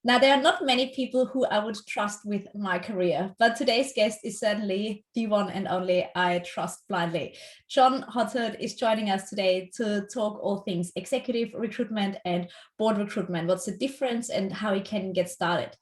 Now, there are not many people who I would trust with my career, but today's guest is certainly the one and only I trust blindly. Jon Hottot is joining us today to talk all things executive recruitment and board recruitment. What's the difference and how we can get started?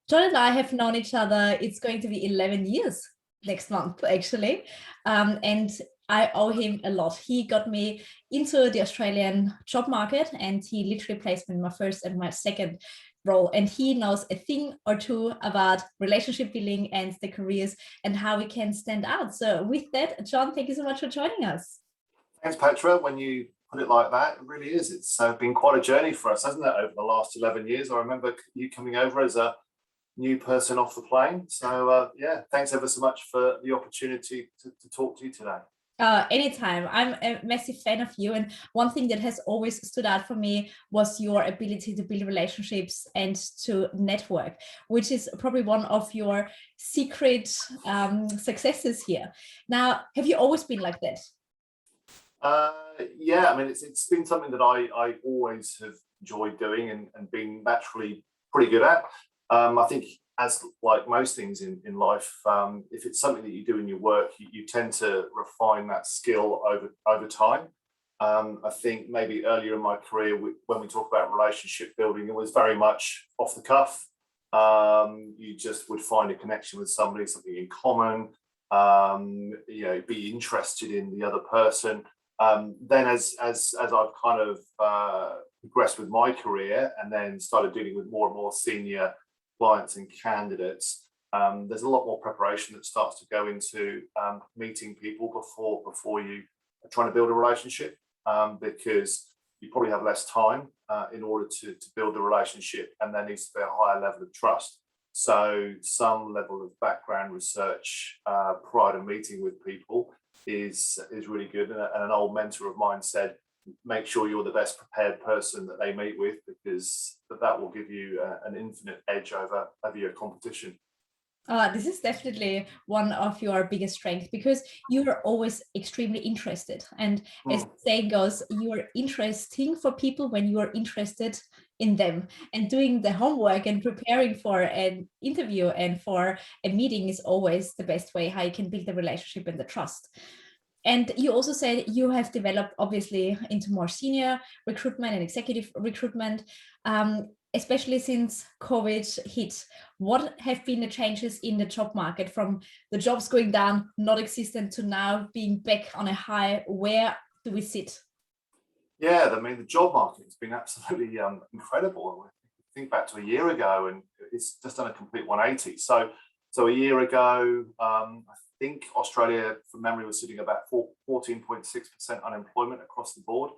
Jon and I have known each other, it's going to be 11 years next month, actually. And I owe him a lot. He got me into the Australian job market and he literally placed me in my first and my second role, and he knows a thing or two about relationship building and the careers and how we can stand out. So with that, Jon, thank you so much for joining us. Thanks, Petra. When you put it like that, it really is. It's been quite a journey for us, hasn't it, over the last 11 years? I remember you coming over as a new person off the plane. So yeah, thanks ever so much for the opportunity to talk to you today. Anytime. I'm a massive fan of you. And one thing that has always stood out for me was your ability to build relationships and to network, which is probably one of your secret successes here. Now, have you always been like that? Yeah, I mean, it's been something that I always have enjoyed doing and been naturally pretty good at. I think, as like most things in life, if it's something that you do in your work, you tend to refine that skill over time. I think maybe earlier in my career, when we talk about relationship building, it was very much off the cuff. You just would find a connection with somebody, something in common, be interested in the other person. Then as I've kind of progressed with my career and then started dealing with more and more senior clients and candidates, there's a lot more preparation that starts to go into meeting people before you are trying to build a relationship, because you probably have less time in order to build a relationship, and there needs to be a higher level of trust. So some level of background research prior to meeting with people is really good. And an old mentor of mine said, make sure you're the best prepared person that they meet with, because that will give you an infinite edge over your competition. This is definitely one of your biggest strengths, because you are always extremely interested. And as the saying goes, you are interesting for people when you are interested in them. And doing the homework and preparing for an interview and for a meeting is always the best way how you can build the relationship and the trust. And you also said you have developed, obviously, into more senior recruitment and executive recruitment, especially since COVID hit. What have been the changes in the job market from the jobs going down, not existent, to now being back on a high? Where do we sit? Yeah, I mean, the job market has been absolutely incredible. Think back to a year ago, and it's just done a complete 180. So a year ago, I think Australia, from memory, was sitting about 14.6% unemployment across the board.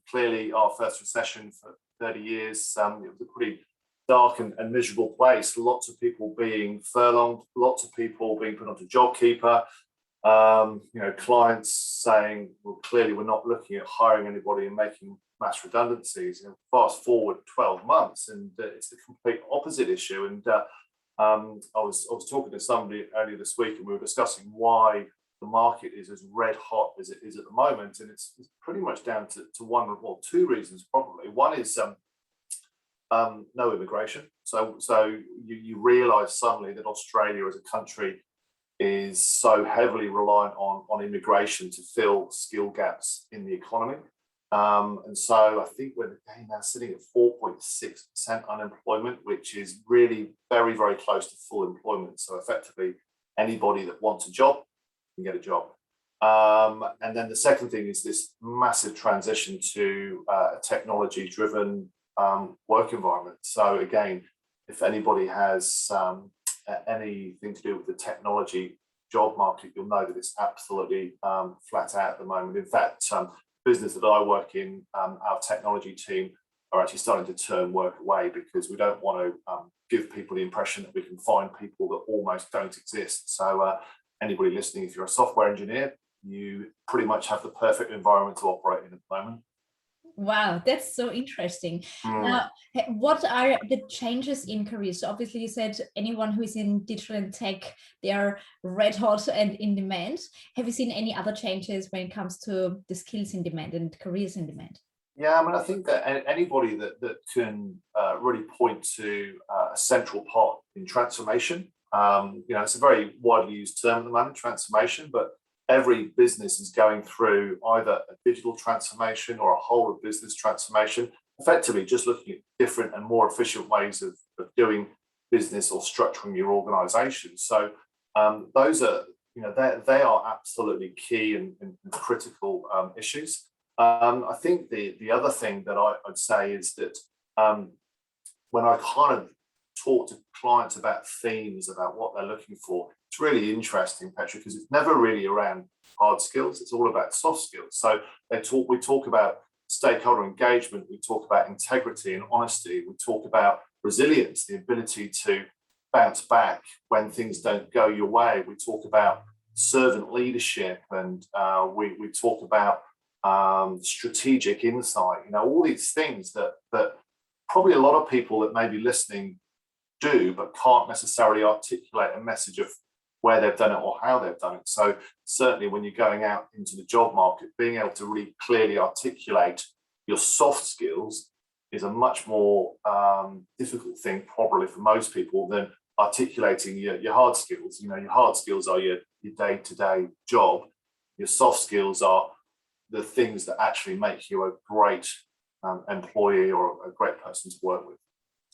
Clearly, our first recession for 30 years, it was a pretty dark and miserable place. Lots of people being furloughed, lots of people being put onto JobKeeper. Clients saying, well, clearly we're not looking at hiring anybody and making mass redundancies. And fast forward 12 months, and it's the complete opposite issue. And I was talking to somebody earlier this week, and we were discussing why the market is as red hot as it is at the moment, and it's pretty much down to one or two reasons probably. One is no immigration. So you realise suddenly that Australia as a country is so heavily reliant on immigration to fill skill gaps in the economy. And so I think we're now sitting at 4.6% unemployment, which is really very, very close to full employment. So effectively, anybody that wants a job can get a job. And then the second thing is this massive transition to a technology-driven work environment. So again, if anybody has anything to do with the technology job market, you'll know that it's absolutely flat out at the moment. In fact, business that I work in, our technology team are actually starting to turn work away, because we don't want to give people the impression that we can find people that almost don't exist. So anybody listening, if you're a software engineer, you pretty much have the perfect environment to operate in at the moment. Wow, that's so interesting. Now, what are the changes in careers? So obviously you said anyone who is in digital and tech, they are red hot and in demand. Have you seen any other changes when it comes to the skills in demand and careers in demand? Yeah, I mean, I think that anybody that can really point to a central part in transformation, it's a very widely used term at the moment, transformation, but every business is going through either a digital transformation or a whole of business transformation, effectively just looking at different and more efficient ways of doing business or structuring your organization. So those are, they are absolutely key and critical issues. I think the other thing that I'd say is that when I kind of talk to clients about themes, about what they're looking for, it's really interesting, Petra, because it's never really around hard skills. It's all about soft skills. So we talk about stakeholder engagement, we talk about integrity and honesty, we talk about resilience, the ability to bounce back when things don't go your way. We talk about servant leadership, and we talk about strategic insight, all these things that probably a lot of people that may be listening do, but can't necessarily articulate a message of where they've done it or how they've done it. So certainly when you're going out into the job market, being able to really clearly articulate your soft skills is a much more difficult thing probably for most people than articulating your hard skills. Your hard skills are your day-to-day job. Your soft skills are the things that actually make you a great employee or a great person to work with.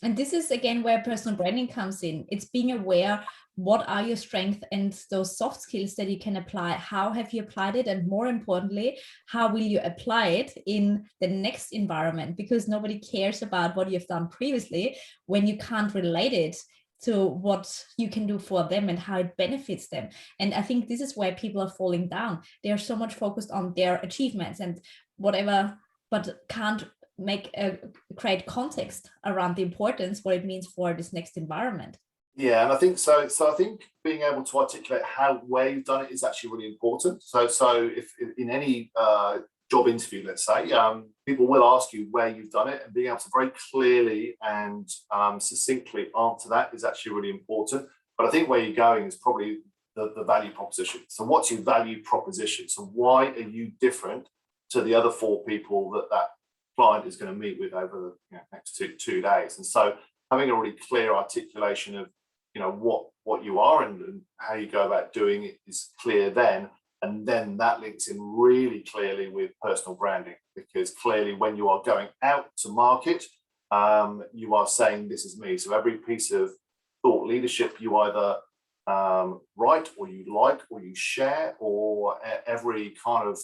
And this is again where personal branding comes in. It's being aware, what are your strengths and those soft skills that you can apply? How have you applied it? And more importantly, how will you apply it in the next environment? Because nobody cares about what you've done previously when you can't relate it to what you can do for them and how it benefits them. And I think this is where people are falling down. They are so much focused on their achievements and whatever, but can't create context around the importance, what it means for this next environment. Yeah, and I think so. So I think being able to articulate where you've done it is actually really important. So if in any job interview, let's say, people will ask you where you've done it, and being able to very clearly and succinctly answer that is actually really important. But I think where you're going is probably the value proposition. So what's your value proposition? So why are you different to the other 4 people that client is going to meet with over the next two days? And so having a really clear articulation of what you are and how you go about doing it is clear then, and then that links in really clearly with personal branding, because clearly when you are going out to market, you are saying this is me. So every piece of thought leadership you either write or you like or you share, or every kind of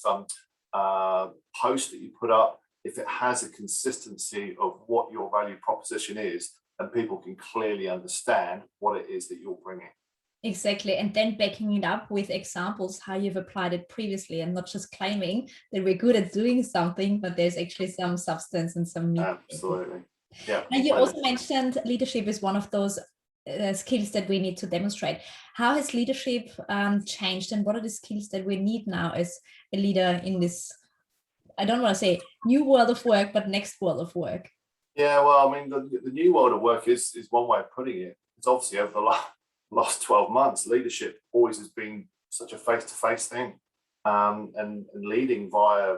post that you put up, if it has a consistency of what your value proposition is, and people can clearly understand what it is that you're bringing. Exactly. And then backing it up with examples, how you've applied it previously, and not just claiming that we're good at doing something, but there's actually some substance and some meat. Absolutely. Yeah. And you also mentioned leadership is one of those skills that we need to demonstrate. How has leadership changed, and what are the skills that we need now as a leader in this, I don't want to say new world of work, but next world of work? Yeah, well, I mean, the new world of work is one way of putting it. It's obviously over the last 12 months, leadership always has been such a face-to-face thing, and leading via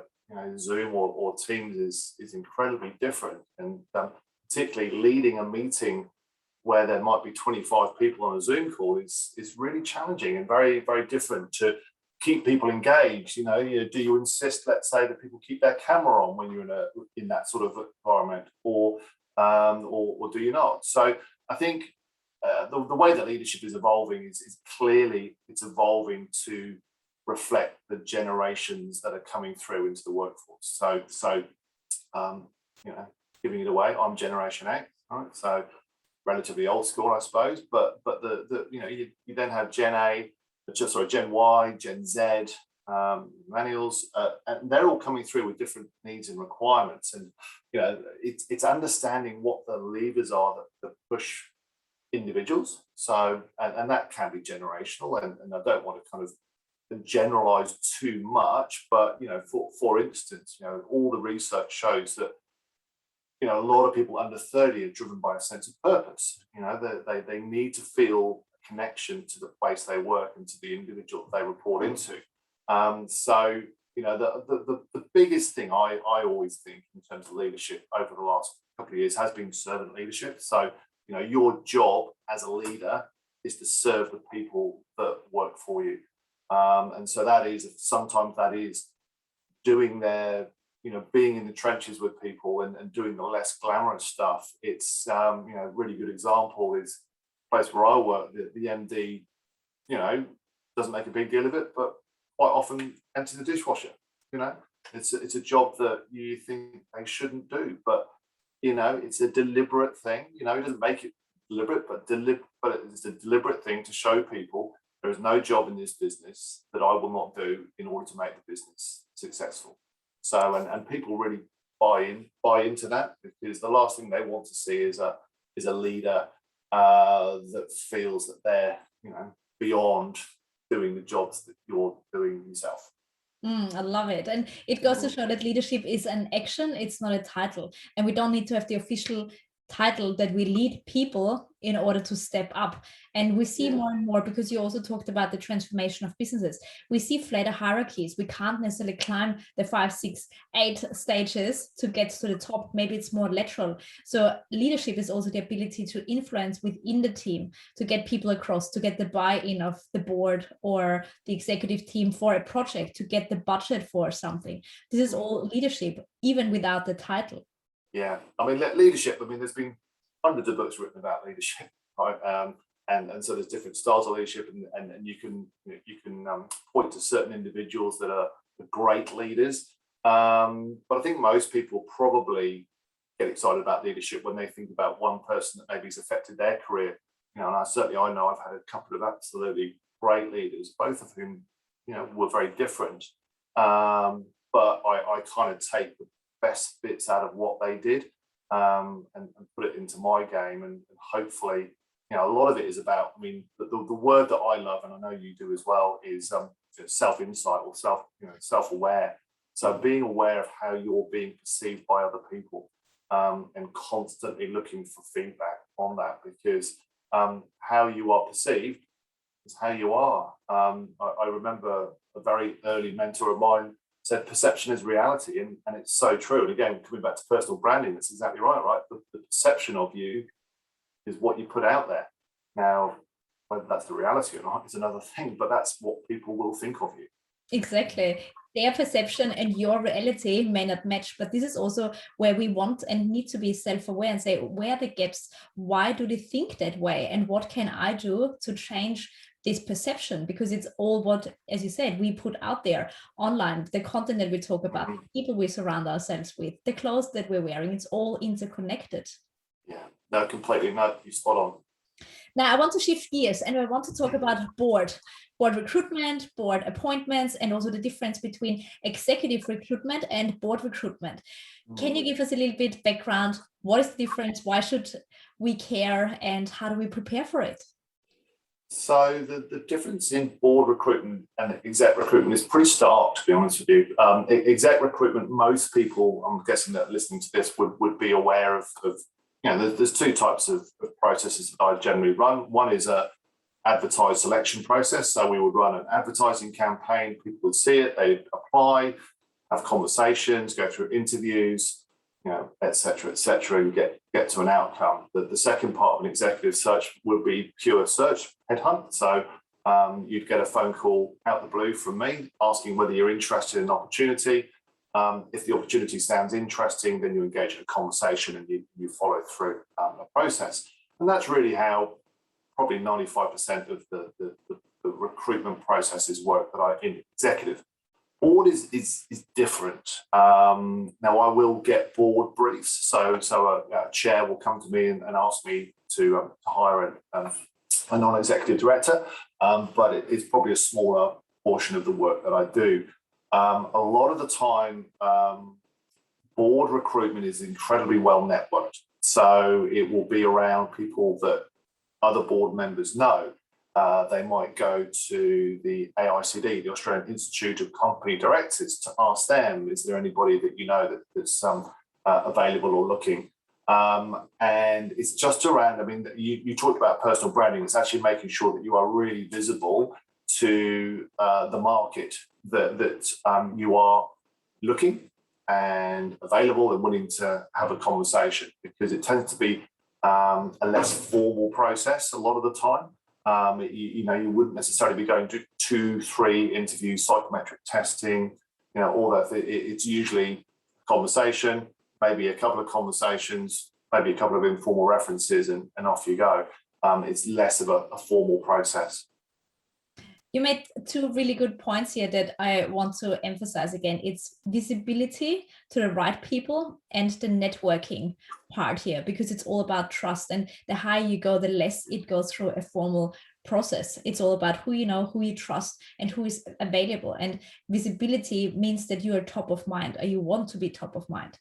Zoom or Teams is incredibly different, and particularly leading a meeting where there might be 25 people on a Zoom call is really challenging and very, very different to keep people engaged. Do you insist, let's say, that people keep their camera on when you're in that sort of environment, or do you not? So I think the way that leadership is evolving is clearly it's evolving to reflect the generations that are coming through into the workforce. So giving it away, I'm Generation X, right? So relatively old school, I suppose. But you then have Gen Y, Gen Z, millennials, and they're all coming through with different needs and requirements. And it's understanding what the levers are that push individuals. So and that can be generational, and I don't want to kind of generalize too much, but for instance, all the research shows that a lot of people under 30 are driven by a sense of purpose. They need to feel a connection to the place they work and to the individual they report into. So the biggest thing I always think in terms of leadership over the last couple of years has been servant leadership. So, your job as a leader is to serve the people that work for you. And so sometimes that is doing being in the trenches with people and doing the less glamorous stuff. It's, a really good example is the place where I work, the MD, doesn't make a big deal of it, but quite often empty the dishwasher. It's a job that you think they shouldn't do, but it's a deliberate thing. He doesn't make it deliberate, but it's a deliberate thing to show people there is no job in this business that I will not do in order to make the business successful. So, and people really buy into that, because the last thing they want to see is a leader that feels that they're beyond doing the jobs that you're doing yourself. I love it. And it goes to show that leadership is an action, it's not a title. And we don't need to have the official title that we lead people in order to step up. And we see more and more, because you also talked about the transformation of businesses. We see flatter hierarchies. We can't necessarily climb the 5, 6, 8 stages to get to the top. Maybe it's more lateral. So leadership is also the ability to influence within the team, to get people across, to get the buy-in of the board or the executive team for a project, to get the budget for something. This is all leadership, even without the title. Yeah, leadership. There's been hundreds of books written about leadership, right? And so there's different styles of leadership, and you can point to certain individuals that are great leaders. But I think most people probably get excited about leadership when they think about one person that maybe has affected their career. And I know I've had a couple of absolutely great leaders, both of whom were very different. But I kind of take the best bits out of what they did and put it into my game, and hopefully a lot of it is about, the word that I love, and I know you do as well, is self-insight or self-aware. So being aware of how you're being perceived by other people, and constantly looking for feedback on that, because how you are perceived is how you are. I remember a very early mentor of mine said perception is reality, and it's so true. And again, coming back to personal branding, that's exactly right? The perception of you is what you put out there. Now, whether that's the reality or not is another thing, but that's what people will think of you. Exactly. Their perception and your reality may not match, but this is also where we want and need to be self-aware and say, where are the gaps? Why do they think that way? And what can I do to change this perception? Because it's all what, as you said, we put out there online, the content that we talk about, the people we surround ourselves with, the clothes that we're wearing, it's all interconnected. Yeah, no, completely. No, you're spot on. Now, I want to shift gears and I want to talk about board recruitment, board appointments, and also the difference between executive recruitment and board recruitment. Can you give us a little bit background? What is the difference? Why should we care? And how do we prepare for it? So the difference in board recruitment and exec recruitment is pretty stark, to be honest with you. Exec recruitment, most people, I'm guessing that listening to this would be aware of there's 2 types of processes that I generally run. One is a advertised selection process. So we would run an advertising campaign, people would see it, they apply, have conversations, go through interviews, et cetera, and get to an outcome. The second part of an executive search would be pure search, headhunt. So you'd get a phone call out the blue from me asking whether you're interested in an opportunity. If the opportunity sounds interesting, then you engage in a conversation and you follow through the process. And that's really how probably 95% of the recruitment processes work that I in executive. Board is different. Now I will get board briefs. So a chair will come to me and ask me to hire a non-executive director, but it's probably a smaller portion of the work that I do. A lot of the time, board recruitment is incredibly well networked. So it will be around people that other board members know. They might go to the AICD, the Australian Institute of Company Directors, to ask them, is there anybody that you know that's available or looking? And it's just around, you talked about personal branding. It's actually making sure that you are really visible to the market that you are looking and available and willing to have a conversation, because it tends to be a less formal process a lot of the time. You wouldn't necessarily be going to 2-3 interviews, psychometric testing, all that. It's usually a conversation, maybe a couple of conversations, maybe a couple of informal references, and off you go. It's less of a formal process. You made 2 really good points here that I want to emphasize again. It's visibility to the right people and the networking part here, because it's all about trust. And the higher you go, the less it goes through a formal process. It's all about who you know, who you trust, and who is available. And visibility means that you are top of mind, or you want to be top of mind.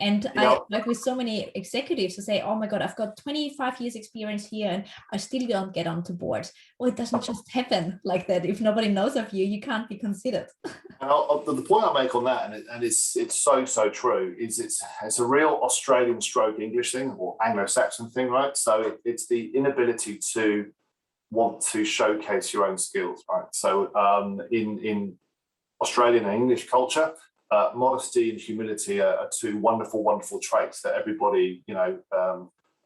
And I work with so many executives who say, oh my God, I've got 25 years experience here and I still don't get onto board. Well, it doesn't just happen like that. If nobody knows of you, you can't be considered. And the point I make on that, and it's so true, is it's a real Australian stroke English thing, or Anglo-Saxon thing, right? So it's the inability to want to showcase your own skills, right? So in Australian and English culture, modesty and humility are 2 wonderful traits that everybody,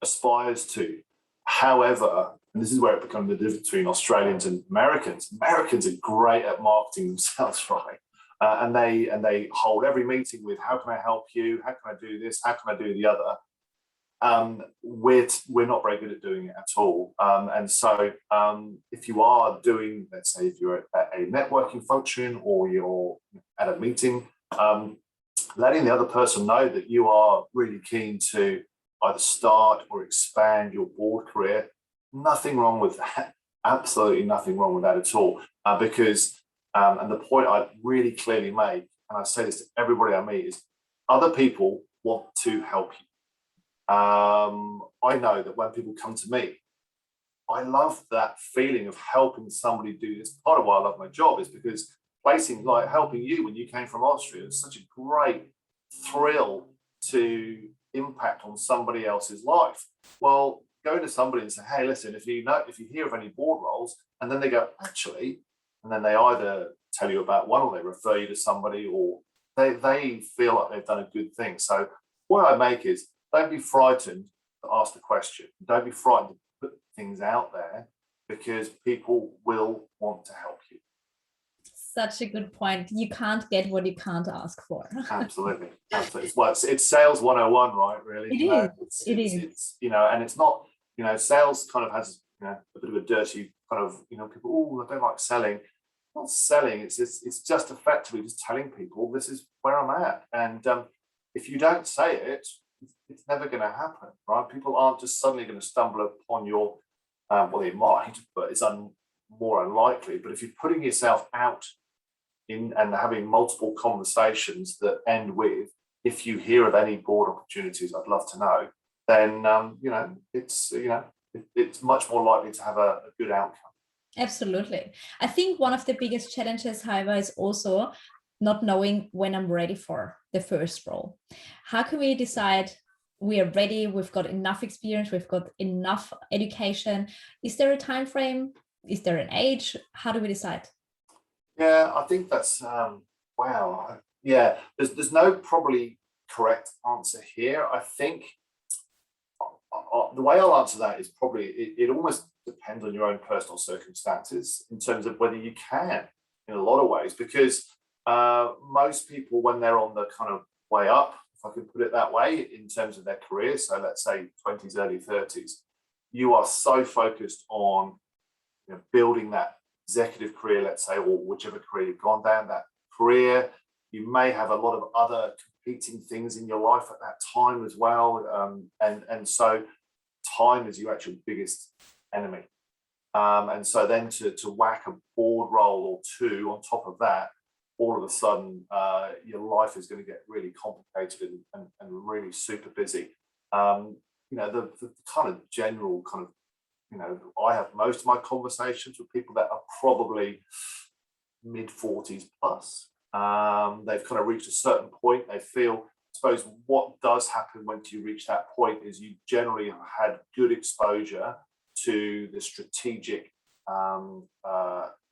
aspires to. However, and this is where it becomes the difference between Australians and Americans. Americans are great at marketing themselves, right? And they hold every meeting with, how can I help you? How can I do this? How can I do the other? We're not very good at doing it at all. And so if you are doing, let's say, if you're at a networking function or you're at a meeting, letting the other person know that you are really keen to either start or expand your board career, nothing wrong with that. Absolutely nothing wrong with that at all. Because, and the point I really clearly make, and I say this to everybody I meet, is other people want to help you. I know that when people come to me, I love that feeling of helping somebody do this. Part of why I love my job is because helping you when you came from Austria, it's such a great thrill to impact on somebody else's life. Well, go to somebody and say, hey, listen, if you hear of any board roles, and then they go, actually, and then they either tell you about one or they refer you to somebody, or they feel like they've done a good thing. So what I make is, don't be frightened to ask the question. Don't be frightened to put things out there, because people will want to help you. Such a good point. You can't get what you can't ask for. Absolutely. Well, it's sales 101, right? Really. It is. It's and it's not, sales kind of has, a bit of a dirty kind of, people, oh, I don't like selling. Not selling, it's just effectively just telling people this is where I'm at. And if you don't say it, it's never going to happen, right? People aren't just suddenly going to stumble upon your, well, they might, but it's more unlikely. But if you're putting yourself out in and having multiple conversations that end with, if you hear of any board opportunities, I'd love to know, then, it's much more likely to have a good outcome. Absolutely. I think one of the biggest challenges, however, is also not knowing when I'm ready for the first role. How can we decide we are ready, we've got enough experience, we've got enough education? Is there a time frame? Is there an age? How do we decide? Yeah, I think that's, wow. Yeah, there's no probably correct answer here. I think the way I'll answer that is probably, it almost depends on your own personal circumstances in terms of whether you can, in a lot of ways, because most people, when they're on the kind of way up, if I can put it that way, in terms of their career, so let's say 20s, early 30s, you are so focused on building that executive career, let's say, or whichever career you've gone down, that career. You may have a lot of other competing things in your life at that time as well. And so time is your actual biggest enemy. And so then to whack a board role or 2 on top of that, all of a sudden your life is going to get really complicated and really super busy. The kind of general kind of, I have most of my conversations with people that are probably mid-40s plus. They've kind of reached a certain point. They feel, I suppose, what does happen once you reach that point is you generally have had good exposure to the strategic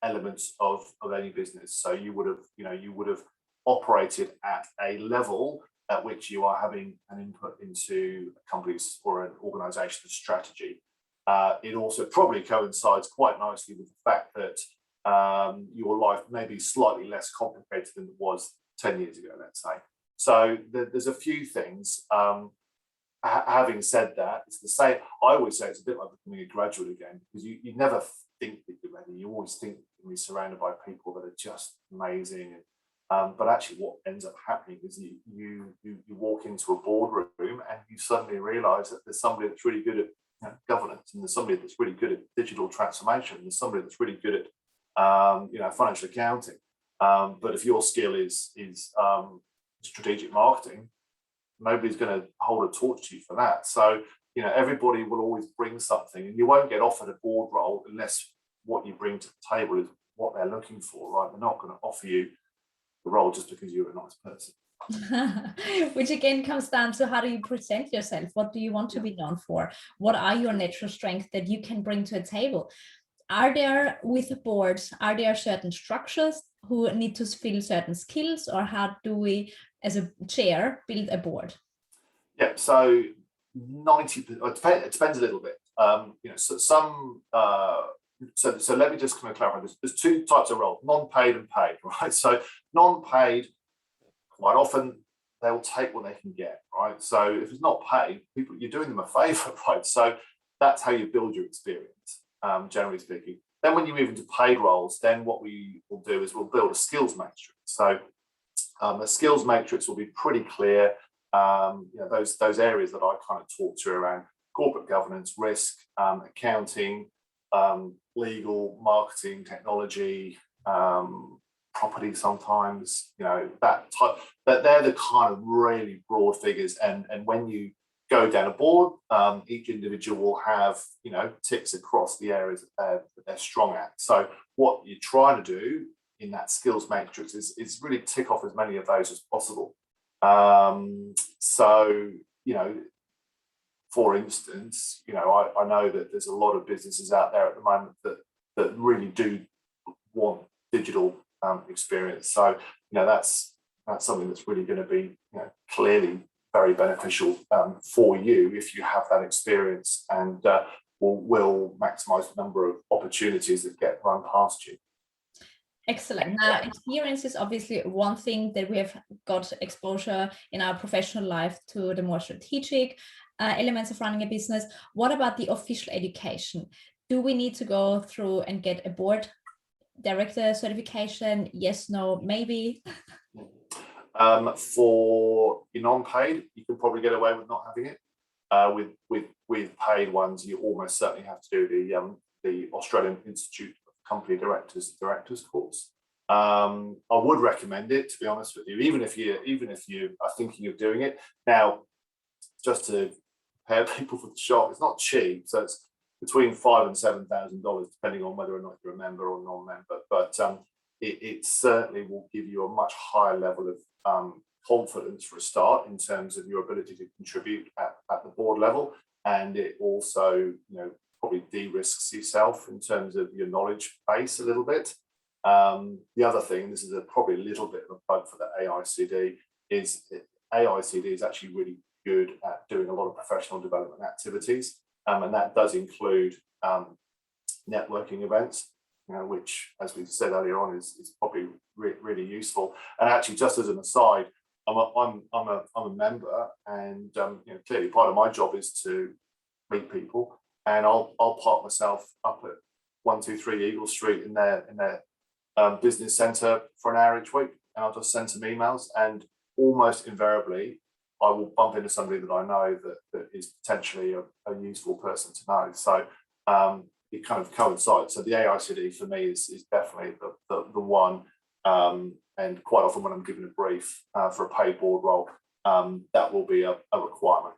elements of any business. So you would have operated at a level at which you are having an input into a company's or an organization's strategy. It also probably coincides quite nicely with the fact that your life may be slightly less complicated than it was 10 years ago, let's say. So there's a few things. Having said that, it's the same. I always say it's a bit like becoming a graduate again, because you never think that you're ready. You always think you're surrounded by people that are just amazing. But actually what ends up happening is you walk into a boardroom and you suddenly realise that there's somebody that's really good at governance, and there's somebody that's really good at digital transformation, there's somebody that's really good at financial accounting. But if your skill is strategic marketing, nobody's going to hold a torch to you for that. So everybody will always bring something, and you won't get offered a board role unless what you bring to the table is what they're looking for, right? They're not going to offer you the role just because you're a nice person. Which again comes down to, how do you present yourself? What do you want to be known for? What are your natural strengths that you can bring to a table? Are there, with the boards, are there certain structures who need to fill certain skills, or how do we, as a chair, build a board? Yeah, so 90%, it depends a little bit. So let me just kind of clarify this. There's two types of roles: non-paid and paid, right? So non-paid, quite often they'll take what they can get, right? So if it's not paid, you're doing them a favor, right? So that's how you build your experience, generally speaking. Then when you move into paid roles, then what we will do is we'll build a skills matrix. So the skills matrix will be pretty clear. Those areas that I kind of talked to around corporate governance, risk, accounting, legal, marketing, technology, property sometimes, that type. But they're the kind of really broad figures. And when you go down a board, each individual will have, ticks across the areas that they're strong at. So what you're trying to do in that skills matrix is really tick off as many of those as possible. For instance, I know that there's a lot of businesses out there at the moment that really do want digital experience. So, that's something that's really going to be, clearly very beneficial for you if you have that experience, and will maximise the number of opportunities that get run past you. Excellent. Now, experience is obviously one thing that we have got exposure in our professional life to the more strategic elements of running a business. What about the official education? Do we need to go through and get a board director certification? Yes, no, maybe? For your non-paid, you can probably get away with not having it. With paid ones, you almost certainly have to do the Australian Institute of Company Directors course. I would recommend it, to be honest with you, even if you are thinking of doing it. Now, just to prepare people for the shock, it's not cheap, so it's between $5,000 and $7,000, depending on whether or not you're a member or non-member. But it certainly will give you a much higher level of confidence for a start in terms of your ability to contribute at the board level, and it also, probably de-risks yourself in terms of your knowledge base a little bit. The other thing, this is probably a little bit of a plug for the AICD, is AICD is actually really good at doing a lot of professional development activities, and that does include networking events, which, as we said earlier on, is probably really useful. And actually, just as an aside, I'm a member, and clearly part of my job is to meet people, and I'll park myself up at 123 Eagle Street in their business centre for an hour each week, and I'll just send some emails, and almost invariably I will bump into somebody that I know that is potentially a useful person to know. So it kind of coincides. So the AICD for me is definitely the one, and quite often when I'm given a brief for a paid board role, that will be a requirement.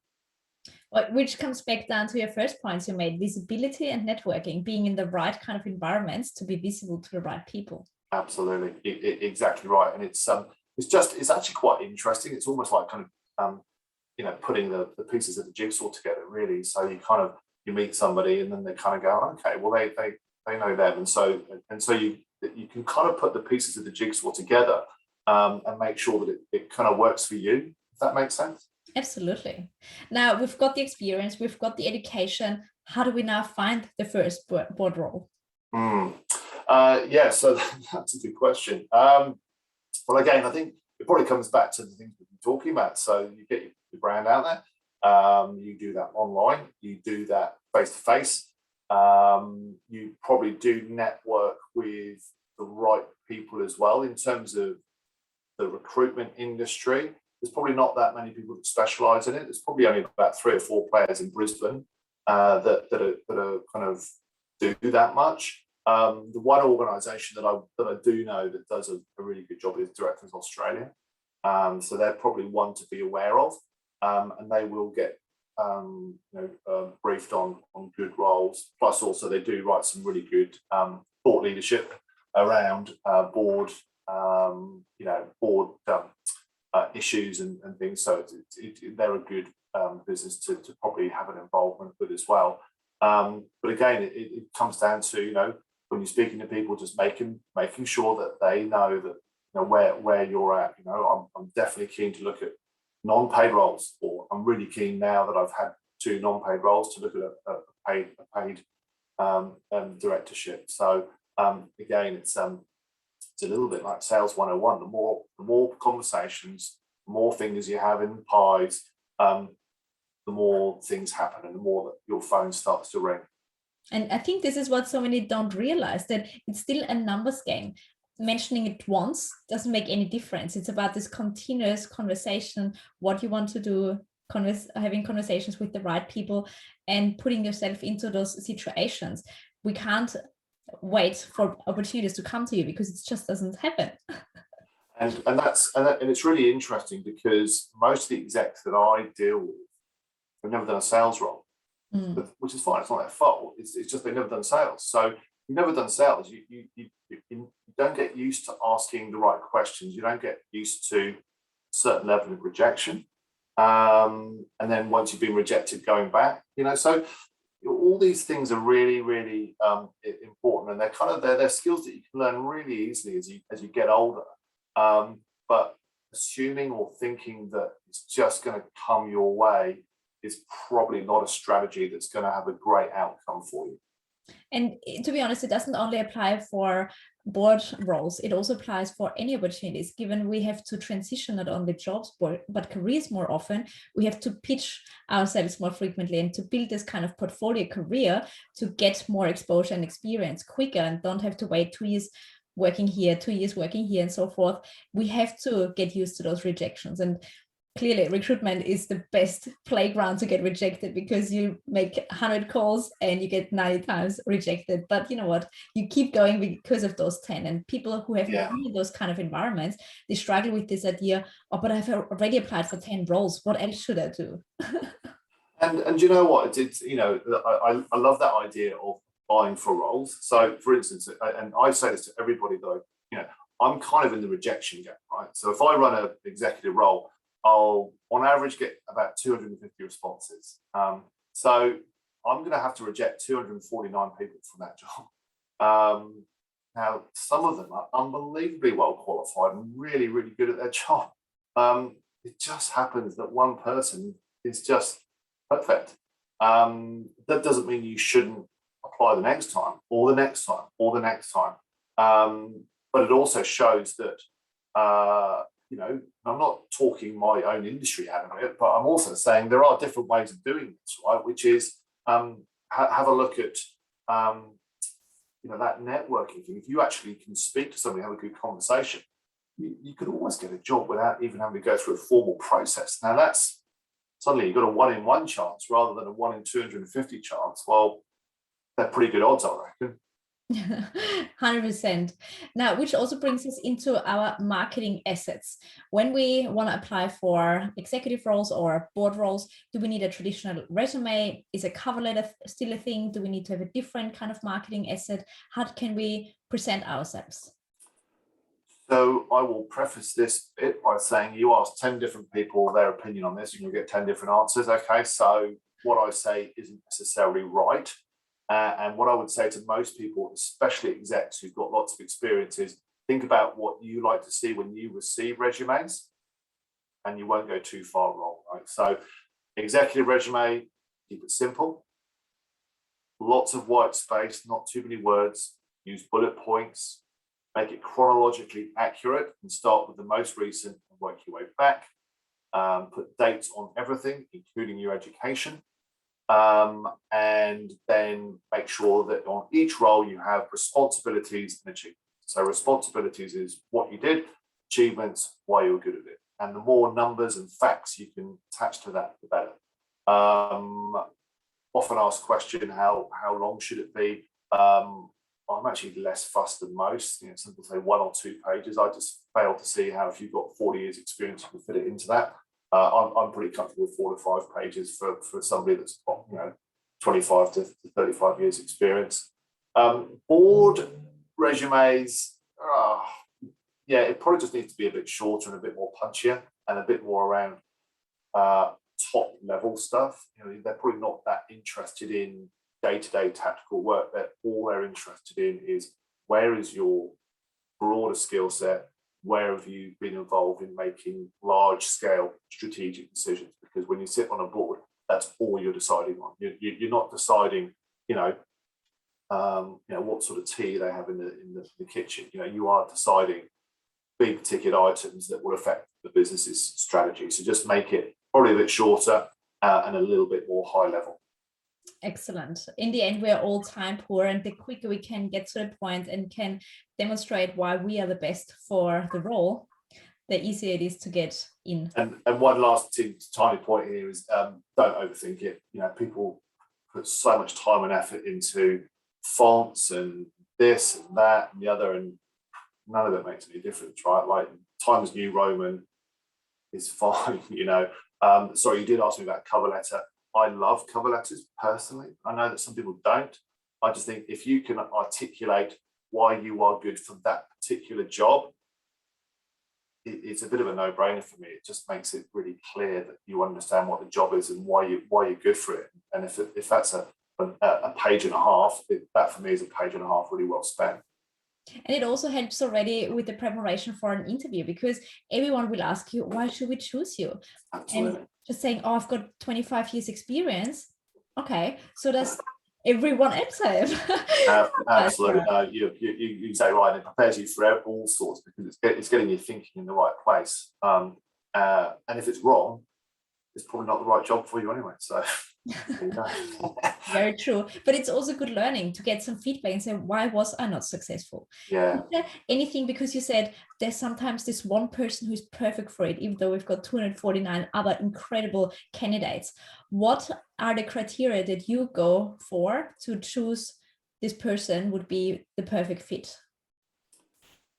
Which comes back down to your first points you made: visibility and networking, being in the right kind of environments to be visible to the right people. Absolutely, exactly right. And it's actually quite interesting. It's almost like kind of putting the pieces of the jigsaw together, really. So you meet somebody, and then they kind of go, okay, well they know them, and so that you can kind of put the pieces of the jigsaw together and make sure that it kind of works for you. If that makes sense. Absolutely. Now we've got the experience, we've got the education. How do we now find the first board role? Yeah, so that's a good question. Well, again, I think it probably comes back to the things we've been talking about. So you get your brand out there, you do that online, you do that face to face. You probably do network with the right people as well in terms of the recruitment industry. There's probably not that many people that specialise in it. There's probably only about 3 or 4 players in Brisbane that are kind of do that much. The one organisation that I do know that does a really good job is Directors Australia. So they're probably one to be aware of, and they will get briefed on good roles. Plus, also they do write some really good thought leadership around board issues and things. So they're a good business to probably have an involvement with as well. But again, it comes down to when you're speaking to people, just making sure that they know that where you're at. I'm definitely keen to look at non-paid roles, or I'm really keen now that I've had 2 non-paid roles to look at a paid directorship. So again, it's a little bit like sales 101. The more conversations, the more fingers you have in the pies, the more things happen, and the more that your phone starts to ring. And I think this is what so many don't realize, that it's still a numbers game. Mentioning it once doesn't make any difference. It's about this continuous conversation, what you want to do, having conversations with the right people and putting yourself into those situations. We can't wait for opportunities to come to you because it just doesn't happen. And it's really interesting because most of the execs that I deal with have never done a sales role, which is fine. It's not their fault. It's just they've never done sales. So you've never done sales. You don't get used to asking the right questions. You don't get used to a certain level of rejection. And then once you've been rejected, going back, so all these things are really, really important, and they're skills that you can learn really easily as you get older. But assuming or thinking that it's just going to come your way is probably not a strategy that's going to have a great outcome for you. And to be honest, it doesn't only apply for board roles, it also applies for any opportunities. Given we have to transition not only jobs but careers more often, we have to pitch ourselves more frequently and to build this kind of portfolio career to get more exposure and experience quicker, and don't have to wait 2 years working here, 2 years working here, and so forth. We have to get used to those rejections. And clearly recruitment is the best playground to get rejected, because you make 100 calls and you get 90 times rejected. But you know what? You keep going because of those 10. And people who have been in those kind of environments, they struggle with this idea, oh, but I've already applied for 10 roles. What else should I do? and you know what? I love that idea of applying for roles. So for instance, and I say this to everybody though, I'm kind of in the rejection game, right? So if I run an executive role, I'll on average get about 250 responses. So I'm going to have to reject 249 people from that job. Now, some of them are unbelievably well qualified and really, really good at their job. It just happens that one person is just perfect. That doesn't mean you shouldn't apply the next time or the next time or the next time. But it also shows that I'm not talking my own industry out of it, but I'm also saying there are different ways of doing this, right? Which is have a look at that networking thing. If you actually can speak to somebody, have a good conversation, you could almost get a job without even having to go through a formal process. Now that's suddenly you've got a 1 in 1 chance rather than a 1 in 250 chance. Well, they're pretty good odds, I reckon. 100%. Now, which also brings us into our marketing assets. When we want to apply for executive roles or board roles, do we need a traditional resume? Is a cover letter still a thing? Do we need to have a different kind of marketing asset? How can we present ourselves? So I will preface this bit by saying you ask 10 different people their opinion on this, and you'll get 10 different answers. Okay, so what I say isn't necessarily right. And what I would say to most people, especially execs who've got lots of experience, is think about what you like to see when you receive resumes, and you won't go too far wrong, right? So executive resume, keep it simple. Lots of white space, not too many words. Use bullet points. Make it chronologically accurate and start with the most recent and work your way back. Put dates on everything, including your education. And then make sure that on each role you have responsibilities and achievements. So responsibilities is what you did, achievements, why you were good at it. And the more numbers and facts you can attach to that, the better. Often asked question, how long should it be? I'm actually less fussed than most. Some people say 1 or 2 pages. I just fail to see how, if you've got 40 years experience, you can fit it into that. I'm pretty comfortable with 4 to 5 pages for somebody that's got 25 to 35 years experience. Board resumes, it probably just needs to be a bit shorter and a bit more punchier and a bit more around top level stuff. They're probably not that interested in day-to-day tactical work. All they're interested in is, where is your broader skill set? Where have you been involved in making large-scale strategic decisions? Because when you sit on a board, that's all you're deciding on. You're not deciding, what sort of tea they have in the kitchen. You are deciding big ticket items that will affect the business's strategy. So just make it probably a bit shorter and a little bit more high level. Excellent. In the end, we're all time poor, and the quicker we can get to the point and can demonstrate why we are the best for the role, the easier it is to get in. And one last tiny point here is, don't overthink it. People put so much time and effort into fonts and this and that and the other, and none of it makes any difference, right? Like Times New Roman is fine. Sorry, you did ask me about cover letter. I love cover letters personally. I know that some people don't. I just think if you can articulate why you are good for that particular job, it's a bit of a no-brainer for me. It just makes it really clear that you understand what the job is and why you're good for it. And if that's a page and a half, that for me is a page and a half really well spent. And it also helps already with the preparation for an interview, because everyone will ask you, why should we choose you? Absolutely. And just saying, I've got 25 years experience. Okay, so does everyone else have? Absolutely. You say right, and it prepares you for all sorts, because it's getting you thinking in the right place. And if it's wrong, it's probably not the right job for you anyway. So very true. But it's also good learning to get some feedback and say, why was I not successful? Yeah. Anything, because you said there's sometimes this one person who's perfect for it, even though we've got 249 other incredible candidates. What are the criteria that you go for to choose this person would be the perfect fit?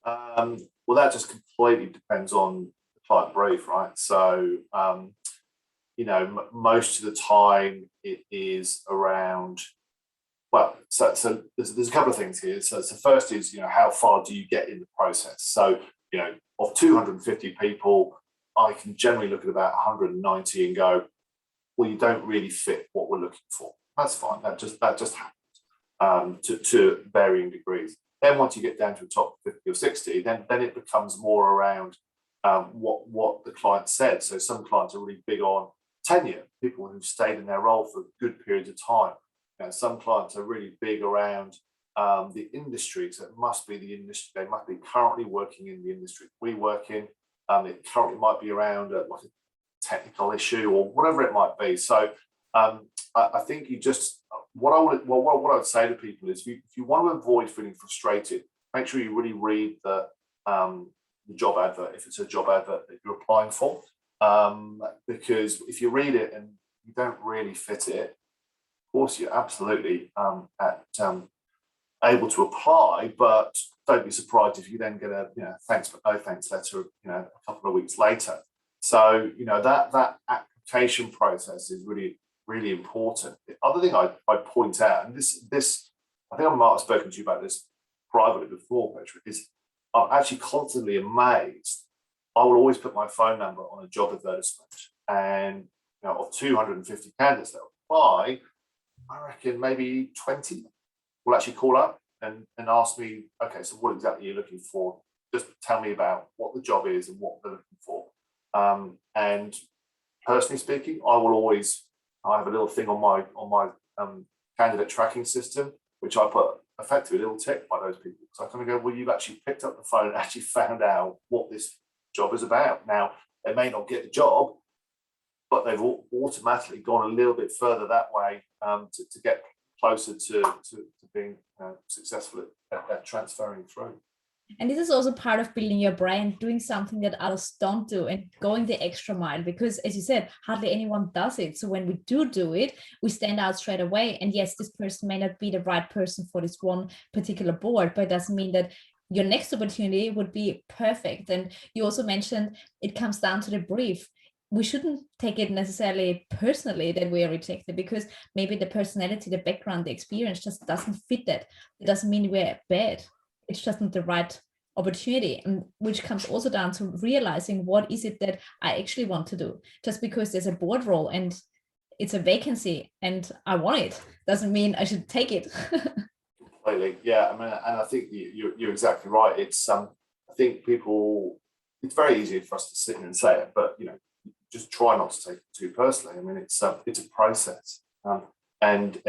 Well, that just completely depends on the client brief, right? So most of the time it is around, so there's a couple of things here. So first is, how far do you get in the process? So, of 250 people, I can generally look at about 190 and go, well, you don't really fit what we're looking for. That's fine. That just happens to varying degrees. Then once you get down to the top 50 or 60, then it becomes more around what the client said. So some clients are really big on tenure, people who've stayed in their role for good periods of time. Some clients are really big around the industry, so it must be the industry. They must be currently working in the industry we work in. It currently might be around like a technical issue or whatever it might be. So I think you just, what I would say to people is, if you want to avoid feeling frustrated, make sure you really read the job advert, if it's a job advert that you're applying for. Because if you read it and you don't really fit it, of course you're absolutely able to apply, but don't be surprised if you then get a thanks but no thanks letter a couple of weeks later. So that application process is really, really important. The other thing I point out, and this I think I might have spoken to you about this privately before, Petra, is I'm actually constantly amazed. I will always put my phone number on a job advertisement, and of 250 candidates that apply, I reckon maybe 20 will actually call up and ask me, okay, so what exactly are you looking for? Just tell me about what the job is and what they're looking for. And personally speaking, I have a little thing on my candidate tracking system, which I put effectively a little tick by those people. So I kind of go, well, you've actually picked up the phone and actually found out what this job is about. Now, they may not get the job, but they've automatically gone a little bit further that way to get closer to being successful at transferring through. And this is also part of building your brand, doing something that others don't do and going the extra mile, because as you said, hardly anyone does it. So when we do it, we stand out straight away. And yes, this person may not be the right person for this one particular board, but it doesn't mean that your next opportunity would be perfect. And you also mentioned it comes down to the brief. We shouldn't take it necessarily personally that we are rejected, because maybe the personality, the background, the experience just doesn't fit that. It doesn't mean we're bad. It's just not the right opportunity, and which comes also down to realizing what is it that I actually want to do. Just because there's a board role and it's a vacancy and I want it doesn't mean I should take it. Completely, yeah. I mean, and I think you're exactly right. It's I think it's very easy for us to sit here and say it, but just try not to take it too personally. I mean, it's a process, and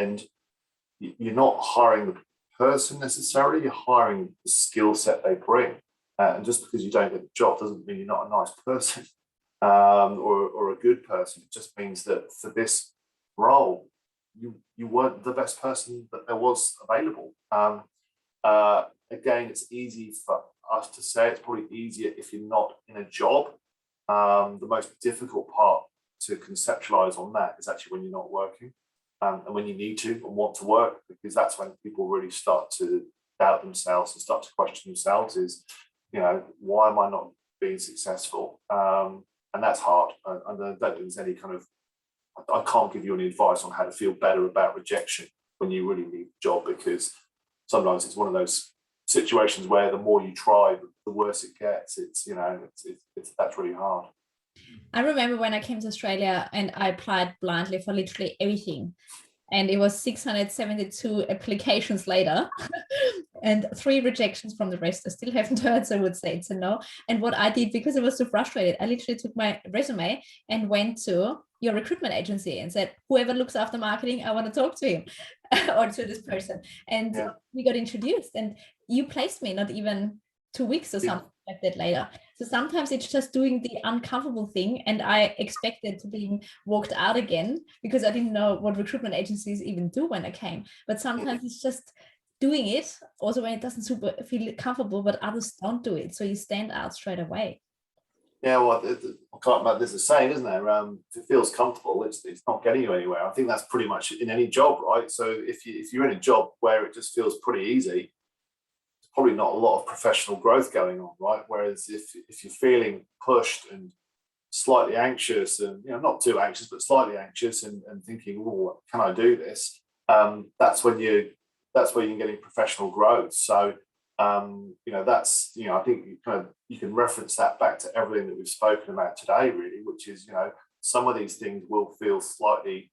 you're not hiring the person necessarily, you're hiring the skill set they bring. And just because you don't get the job doesn't mean you're not a nice person or a good person. It just means that for this role, you weren't the best person that there was available. Again, it's easy for us to say. It's probably easier if you're not in a job. The most difficult part to conceptualize on that is actually when you're not working. And when you need to and want to work, because that's when people really start to doubt themselves and start to question themselves is, why am I not being successful? And that's hard. And I don't think there's any kind of, I can't give you any advice on how to feel better about rejection when you really need a job, because sometimes it's one of those situations where the more you try, the worse it gets. It's that's really hard. I remember when I came to Australia and I applied blindly for literally everything. And it was 672 applications later and 3 rejections from the rest. I still haven't heard, so I would say it's a no. And what I did, because I was so frustrated, I literally took my resume and went to your recruitment agency and said, whoever looks after marketing, I want to talk to him or to this person. And we got introduced and you placed me not even 2 weeks or something like that later. So sometimes it's just doing the uncomfortable thing, and I expected to be walked out again because I didn't know what recruitment agencies even do when I came. But sometimes it's just doing it also when it doesn't super feel comfortable, but others don't do it, so you stand out straight away. Yeah, well, I can't remember. There's a saying, isn't there? If it feels comfortable, it's not getting you anywhere. I think that's pretty much in any job, right? So if you're in a job where it just feels pretty easy, probably not a lot of professional growth going on, right? Whereas if you're feeling pushed and slightly anxious, and not too anxious, but slightly anxious, and thinking, oh, can I do this? That's when you're getting professional growth. So that's I think you can reference that back to everything that we've spoken about today, really, which is some of these things will feel slightly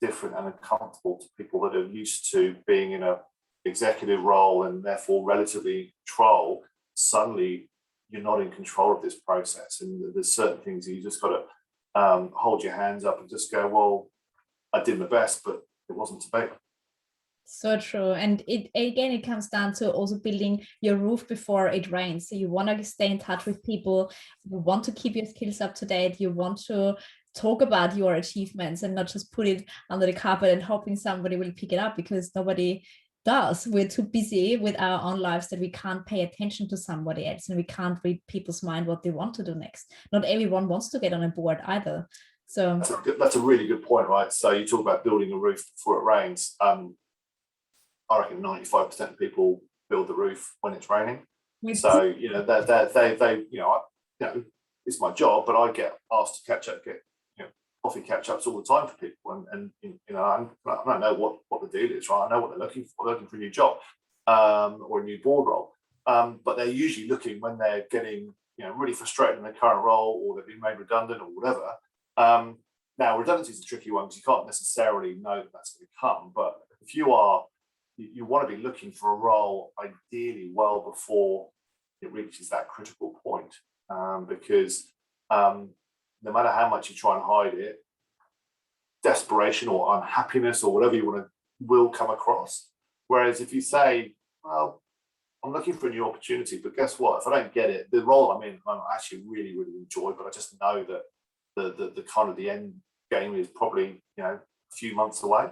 different and uncomfortable to people that are used to being in a executive role and therefore relatively in control. Suddenly you're not in control of this process, and there's certain things that you just got to hold your hands up and just go, well, I did my best, but it wasn't to be. So true. And it comes down to also building your roof before it rains. So you want to stay in touch with people, you want to keep your skills up to date, you want to talk about your achievements and not just put it under the carpet and hoping somebody will pick it up, because nobody does. We're too busy with our own lives that we can't pay attention to somebody else, and we can't read people's mind what they want to do next. Not everyone wants to get on a board either. So that's a really good point, right? So you talk about building a roof before it rains. I reckon 95% of people build the roof when it's raining. So it's my job, but I get asked to catch up, get coffee catch-ups all the time for people, and I don't know what the deal is, right? I know what they're looking for. They're looking for a new job or a new board role, but they're usually looking when they're getting really frustrated in their current role, or they've been made redundant or whatever. Now, redundancy is a tricky one because you can't necessarily know that that's going to come. But if you are, you want to be looking for a role ideally well before it reaches that critical point, because no matter how much you try and hide it, desperation or unhappiness or whatever you want to will come across. Whereas if you say, well, I'm looking for a new opportunity, but guess what? If I don't get it, the role I'm in, I'm actually really, really enjoy, but I just know that the kind of the end game is probably, a few months away.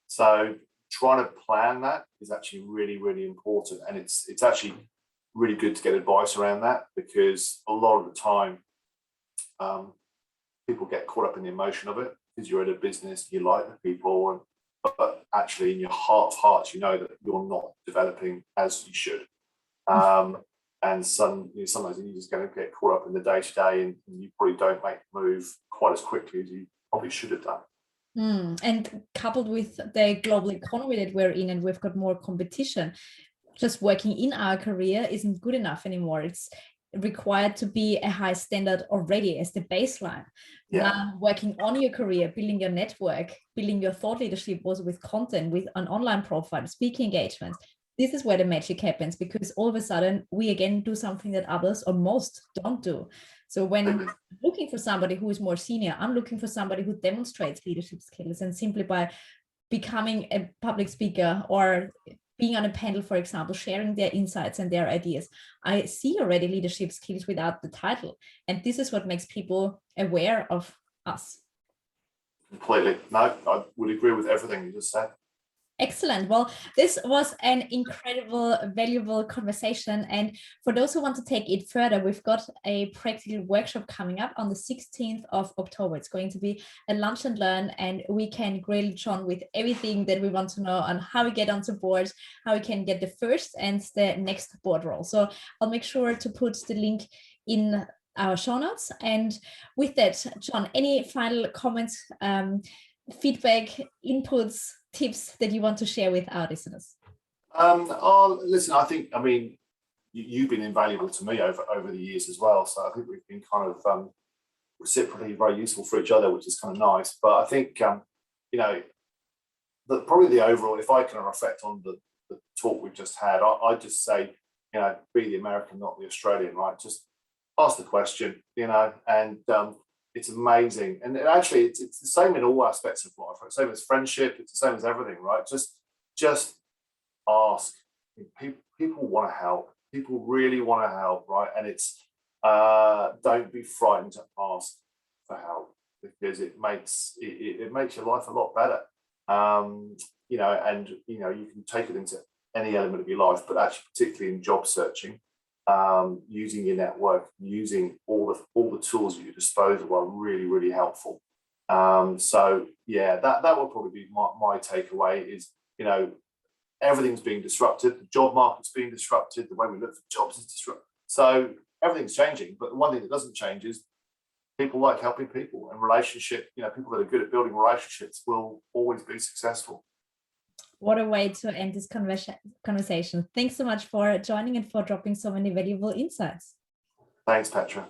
So trying to plan that is actually really, really important. And it's actually really good to get advice around that, because a lot of the time people get caught up in the emotion of it because you're in a business, you like the people, but actually in your heart of hearts, you know that you're not developing as you should. And sometimes you're just going to get caught up in the day-to-day, and you probably don't make the move quite as quickly as you probably should have done. And coupled with the global economy that we're in, and we've got more competition, just working in our career isn't good enough anymore. It's required to be a high standard already as the baseline. Now, working on your career, building your network, building your thought leadership also with content, with an online profile, speaking engagements. This is where the magic happens, because all of a sudden we again do something that others or most don't do. So when I'm looking for somebody who is more senior, I'm looking for somebody who demonstrates leadership skills, and simply by becoming a public speaker or being on a panel, for example, sharing their insights and their ideas, I see already leadership skills without the title. And this is what makes people aware of us. Completely. No, I would agree with everything you just said. Excellent. Well, this was an incredible, valuable conversation. And for those who want to take it further, we've got a practical workshop coming up on the 16th of October. It's going to be a lunch and learn, and we can grill Jon with everything that we want to know on how we get onto board, how we can get the first and the next board role. So I'll make sure to put the link in our show notes. And with that, Jon, any final comments, feedback, inputs, tips that you want to share with our listeners? Listen, I mean, you've been invaluable to me over the years as well. So I think we've been kind of reciprocally very useful for each other, which is kind of nice. But I think, probably the overall, if I can reflect on the talk we've just had, I just say, be the American, not the Australian, right? Just ask the question, and it's amazing. And actually, it's the same in all aspects of life. Right? Same as friendship. It's the same as everything, right? Just ask. People want to help. People really want to help, right? And it's don't be frightened to ask for help, because it makes your life a lot better. And you can take it into any element of your life, but actually particularly in job searching. Using your network, using all the tools at your disposal are really, really helpful. So yeah, that would probably be my takeaway is, everything's being disrupted. The job market's being disrupted. The way we look for jobs is disrupted. So everything's changing. But the one thing that doesn't change is people like helping people, and relationship. People that are good at building relationships will always be successful. What a way to end this conversation. Thanks so much for joining and for dropping so many valuable insights. Thanks, Petra.